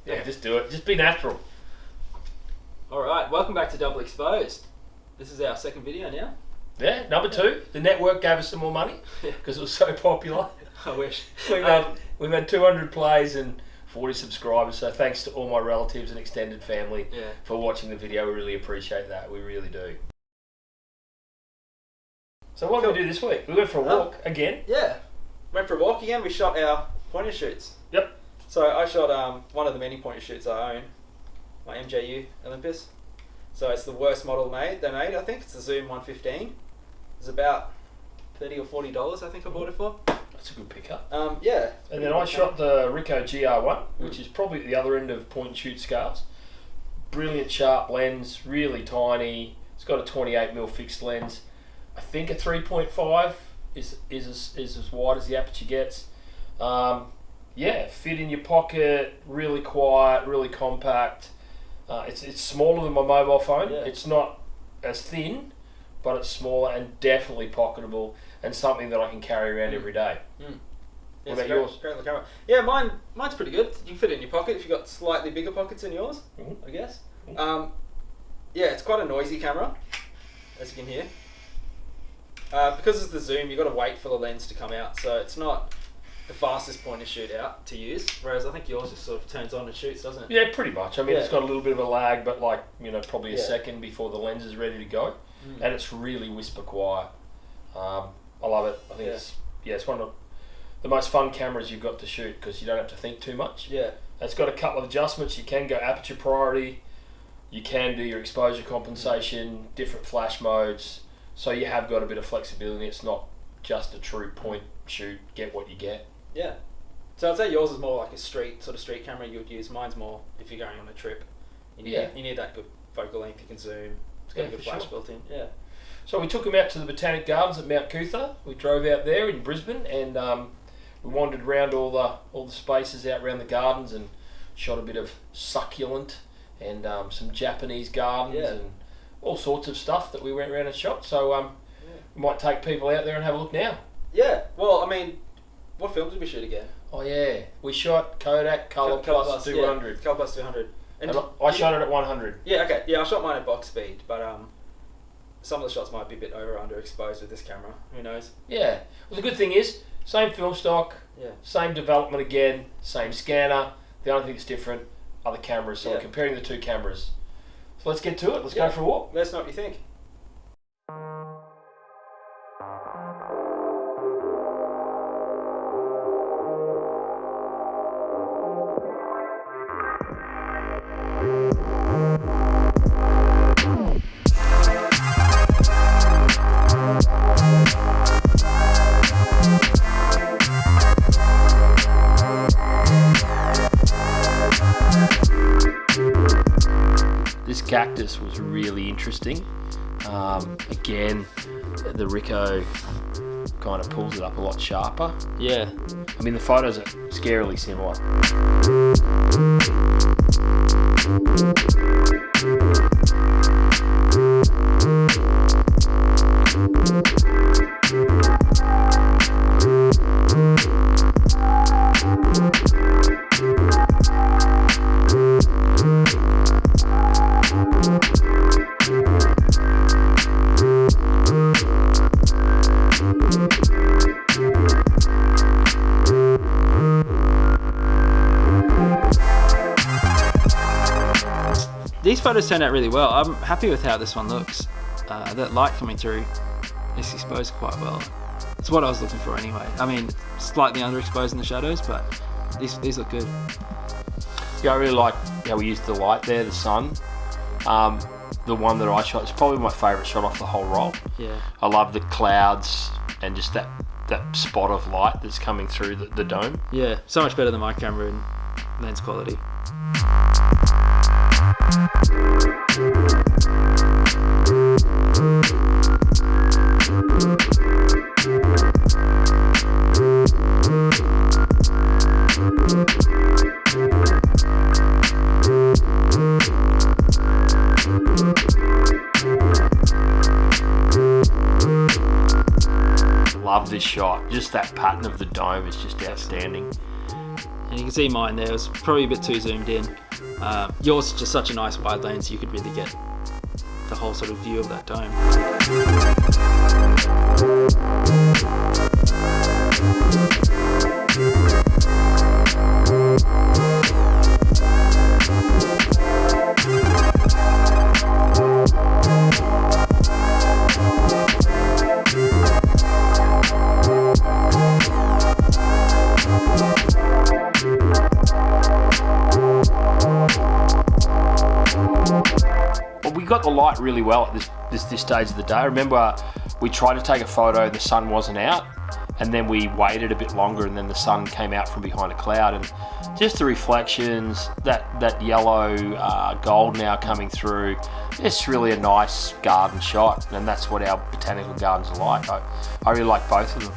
Yeah, just do it. Just be natural. Alright, welcome back to Double Exposed. This is our second video now. Yeah, number 2. The network gave us some more money because it was so popular. I wish. We've had 200 plays and 40 subscribers, so thanks to all my relatives and extended family for watching the video. We really appreciate that. We really do. So what did we do this week? We went for a walk again. Yeah, went for a walk again. We shot our pointer shoots. Yep. So I shot one of the many pointer shoots I own, my MJU Olympus. So it's the worst model they made, I think. It's the Zoom 115. It's about $30 or $40 I think I bought it for. That's a good pickup. Yeah. And then I shot the Ricoh GR1, which is probably at the other end of point and shoot scales. Brilliant sharp lens, really tiny. It's got a 28mm fixed lens. I think a 3.5 is as wide as the aperture gets. Yeah, fit in your pocket, really quiet, really compact. It's smaller than my mobile phone. Yeah. It's not as thin, but it's smaller and definitely pocketable and something that I can carry around every day. What about yours? Great little camera. Yeah, mine's pretty good. You can fit it in your pocket if you've got slightly bigger pockets than yours, I guess. Yeah, it's quite a noisy camera, as you can hear. Because it's the zoom, you've got to wait for the lens to come out, so it's not the fastest point to shoot out to use, whereas I think yours just sort of turns on and shoots, doesn't it? Yeah, pretty much. I mean, it's got a little bit of a lag, but like, probably a second before the lens is ready to go. And it's really whisper quiet. I love it. I think it's one of the most fun cameras you've got to shoot because you don't have to think too much. Yeah. It's got a couple of adjustments. You can go aperture priority, you can do your exposure compensation, different flash modes, so you have got a bit of flexibility. It's not just a true point shoot, get what you get. Yeah. So I'd say yours is more like a street camera you would use. Mine's more if you're going on a trip. You need that good focal length, you can zoom. It's got a good flash built in. Yeah. So we took them out to the Botanic Gardens at Mount Cootha. We drove out there in Brisbane and we wandered around all the spaces out around the gardens and shot a bit of succulent and some Japanese gardens and all sorts of stuff that we went around and shot. So we might take people out there and have a look now. Yeah. Well, I mean, what film did we shoot again? Oh yeah, we shot Kodak ColorPlus 200. Yeah, ColorPlus 200. And I shot it at 100. Yeah, okay. Yeah, I shot mine at box speed, but some of the shots might be a bit underexposed with this camera. Who knows? Yeah. Well, the good thing is, same film stock, same development again, same scanner. The only thing that's different are the cameras. So we're comparing the two cameras. So let's get to it. Let's go for a walk. Let us know what you think. This cactus was really interesting. Again, the Ricoh kind of pulls it up a lot sharper. Yeah. I mean, the photos are scarily similar. These photos turned out really well. I'm happy with how this one looks. That light coming through is exposed quite well. It's what I was looking for anyway. I mean, slightly underexposed in the shadows, but these look good. Yeah, I really like how we used the light there, the sun. The one that I shot is probably my favourite shot off the whole roll. Yeah. I love the clouds and just that spot of light that's coming through the dome. Yeah, so much better than my camera in lens quality. Love this shot. Just that pattern of the dome is just outstanding. And you can see mine there, it was probably a bit too zoomed in. Yours is just such a nice wide lens, you could really get the whole sort of view of that dome. We got the light really well at this stage of the day. Remember, we tried to take a photo, the sun wasn't out, and then we waited a bit longer, and then the sun came out from behind a cloud, and just the reflections, that yellow gold now coming through, it's really a nice garden shot, and that's what our botanical gardens are like. I really like both of them.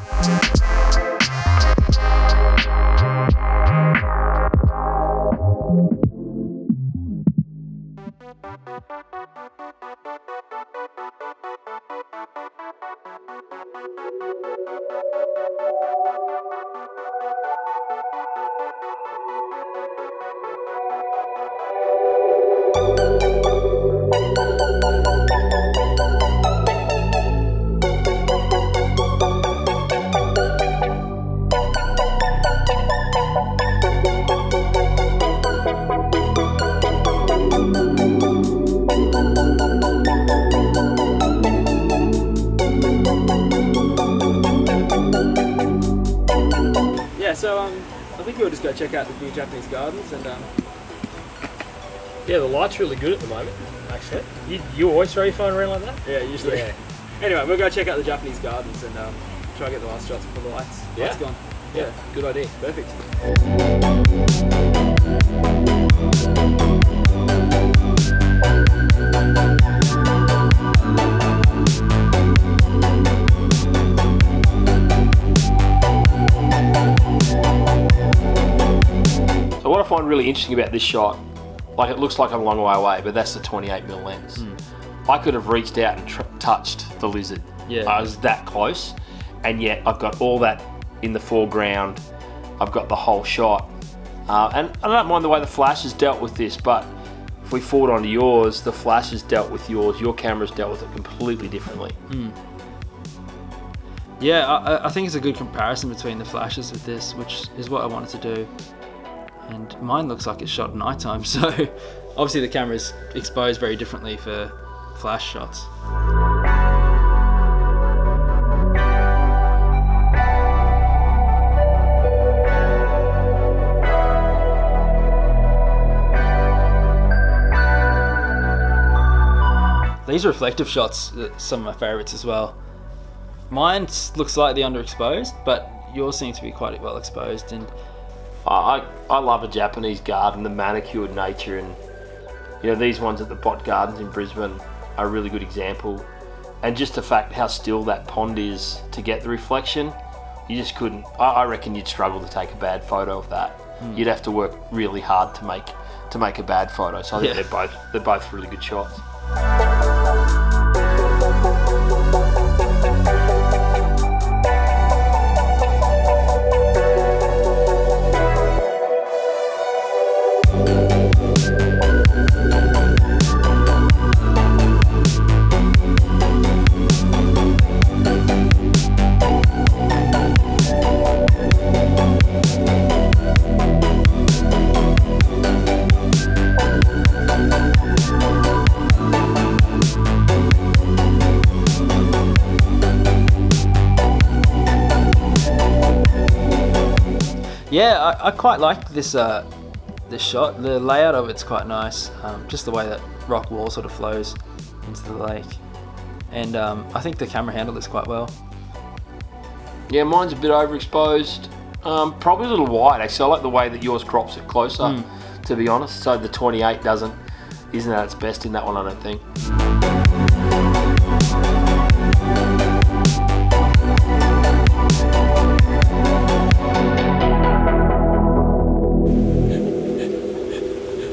So I think we'll just go check out the new Japanese gardens and yeah, the light's really good at the moment, actually. You always throw your phone around like that? Yeah, usually. Yeah. Anyway, we'll go check out the Japanese gardens and try to get the last shots before the lights gone. Yeah, good idea. Perfect. So what I find really interesting about this shot, like it looks like I'm a long way away, but that's the 28mm lens. I could have reached out and touched the lizard. Yeah. I was that close, and yet I've got all that in the foreground. I've got the whole shot. And I don't mind the way the flash has dealt with this, but if we forward onto yours, the flash has dealt with yours, your camera's dealt with it completely differently. Yeah, I think it's a good comparison between the flashes with this, which is what I wanted to do. And mine looks like it's shot at nighttime, so obviously the camera's exposed very differently for flash shots. These reflective shots are some of my favourites as well. Mine looks slightly underexposed, but yours seem to be quite well exposed. And I love a Japanese garden, the manicured nature, and you know, these ones at the Bot Gardens in Brisbane are a really good example. And just the fact how still that pond is to get the reflection, you just couldn't. I reckon you'd struggle to take a bad photo of that. You'd have to work really hard to make a bad photo. So I think they're both really good shots. yeah, I quite like this this shot. The layout of it's quite nice. Just the way that rock wall sort of flows into the lake, and I think the camera handled this quite well. Yeah, mine's a bit overexposed. Probably a little wide actually. I like the way that yours crops it closer, to be honest. So the 28 isn't at its best in that one, I don't think.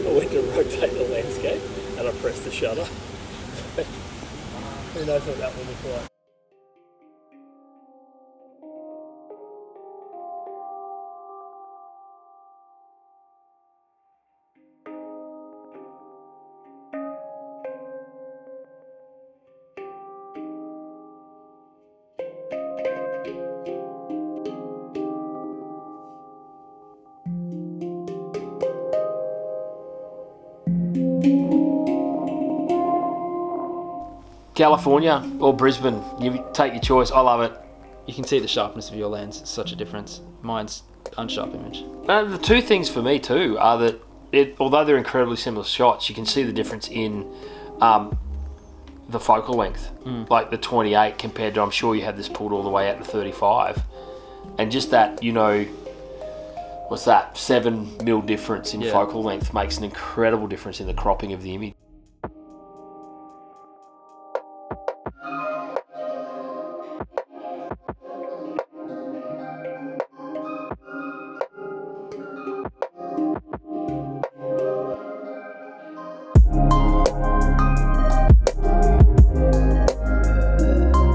I went to rotate the landscape and I pressed the shutter. Who knows what that one was like. California or Brisbane, you take your choice. I love it. You can see the sharpness of your lens. It's such a difference. Mine's unsharp image. The two things for me too are that although they're incredibly similar shots, you can see the difference in the focal length. Like the 28 compared to, I'm sure you had this pulled all the way out to 35, and just that, you know, what's that, 7mm difference in focal length makes an incredible difference in the cropping of the image.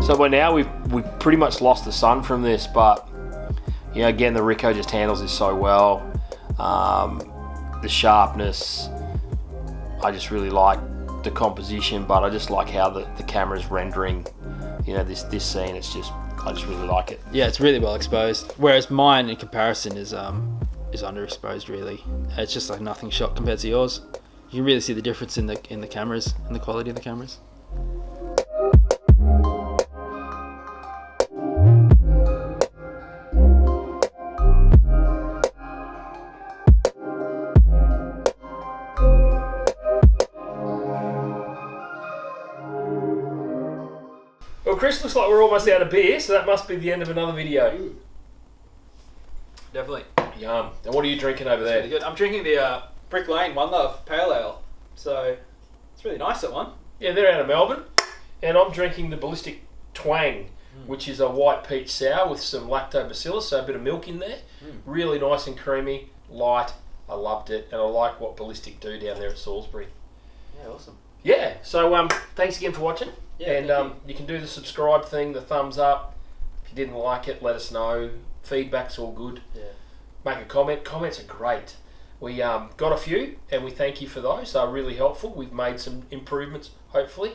So by now we've pretty much lost the sun from this, but you know, again, the Ricoh just handles this so well. The sharpness, I just really like the composition, but I just like how the camera's rendering, you know, this scene. It's just, I just really like it. Yeah, it's really well exposed. Whereas mine, in comparison, is underexposed. Really, it's just like nothing shot compared to yours. You can really see the difference in the cameras and the quality of the cameras. Well, Chris, looks like we're almost out of beer, so that must be the end of another video. Definitely. Yum. And what are you drinking over there? Really good. I'm drinking the Brick Lane One Love Pale Ale. So it's really nice, that one. Yeah, they're out of Melbourne. And I'm drinking the Ballistic Twang, which is a white peach sour with some lactobacillus, so a bit of milk in there. Really nice and creamy, light. I loved it, and I like what Ballistic do down there at Salisbury. Yeah, awesome. Yeah, so thanks again for watching. Yeah, and you can do the subscribe thing, the thumbs up. If you didn't like it, let us know. Feedback's all good. Yeah. Make a comment. Comments are great. We got a few, and we thank you for those. They're really helpful. We've made some improvements, hopefully.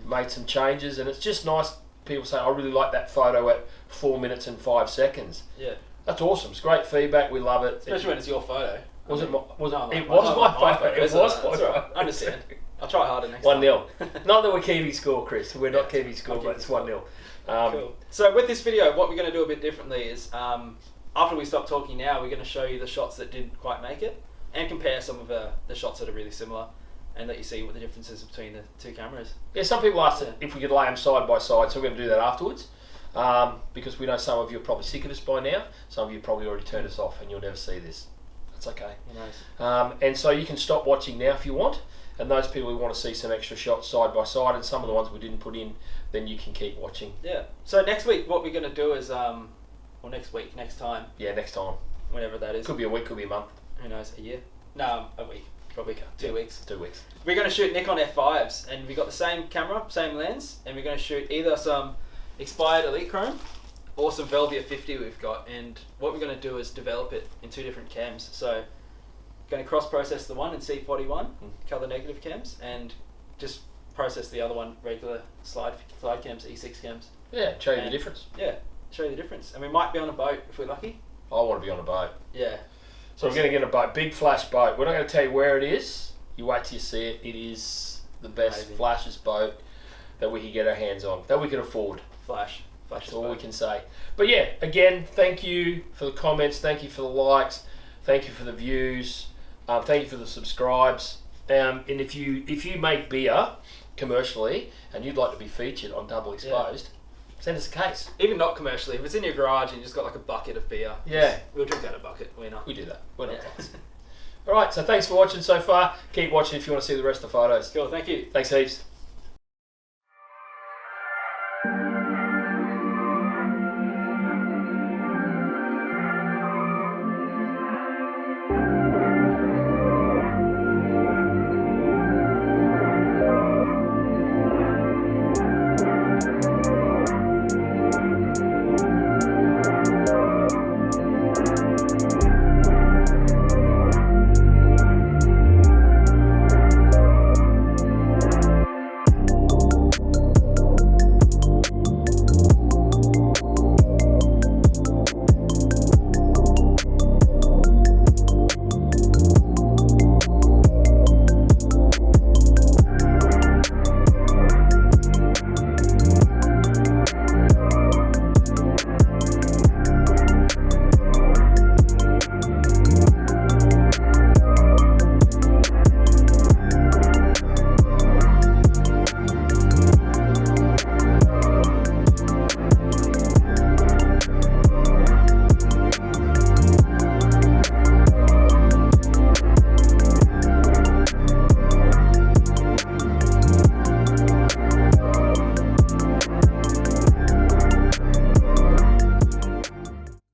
Made some changes, and it's just nice. People say, I really like that photo at 4 minutes and 5 seconds. Yeah. That's awesome. It's great feedback. We love it. Especially when it's your photo. Was it my photo? It was my photo. I understand. I'll try harder next time. 1-0. Not that we're keeping score, Chris. We're not keeping score, but it's 1-0. Cool. So with this video, what we're going to do a bit differently is, after we stop talking now, we're going to show you the shots that didn't quite make it, and compare some of the shots that are really similar, and let you see what the difference is between the two cameras. Yeah, some people asked if we could lay them side by side, so we're going to do that afterwards. Because we know some of you are probably sick of us by now. Some of you probably already turned us off, and you'll never see this. That's okay. Nice. And so you can stop watching now if you want. And those people who want to see some extra shots side by side, and some of the ones we didn't put in, then you can keep watching. Yeah. So next week, what we're going to do is, or next week, next time. Yeah, next time. Whenever that is. Could be a week, could be a month. Who knows? A year? No, a week. Probably 2 weeks. 2 weeks. We're going to shoot Nikon F5s, and we got the same camera, same lens, and we're going to shoot either some expired Elite Chrome or some Velvia 50 we've got. And what we're going to do is develop it in 2 different cams. So going to cross-process the one in C41, color negative cams, and just process the other one regular slide cams, E6 cams. Yeah, show you the difference. Yeah, show you the difference. And we might be on a boat if we're lucky. I want to be on a boat. Yeah. So we're going to get a boat, big flash boat. We're not going to tell you where it is. You wait till you see it. It is the best flashes boat that we could get our hands on, that we could afford. Flash. That's all we can say. But yeah, again, thank you for the comments. Thank you for the likes. Thank you for the views. Thank you for the subscribes. And if you make beer commercially and you'd like to be featured on Double Exposed, send us a case. Even not commercially, if it's in your garage and you just got like a bucket of beer, we'll drink out of a bucket. We're not. We do that. We're not class. All right, so thanks for watching so far. Keep watching if you want to see the rest of the photos. Cool, thank you. Thanks heaps.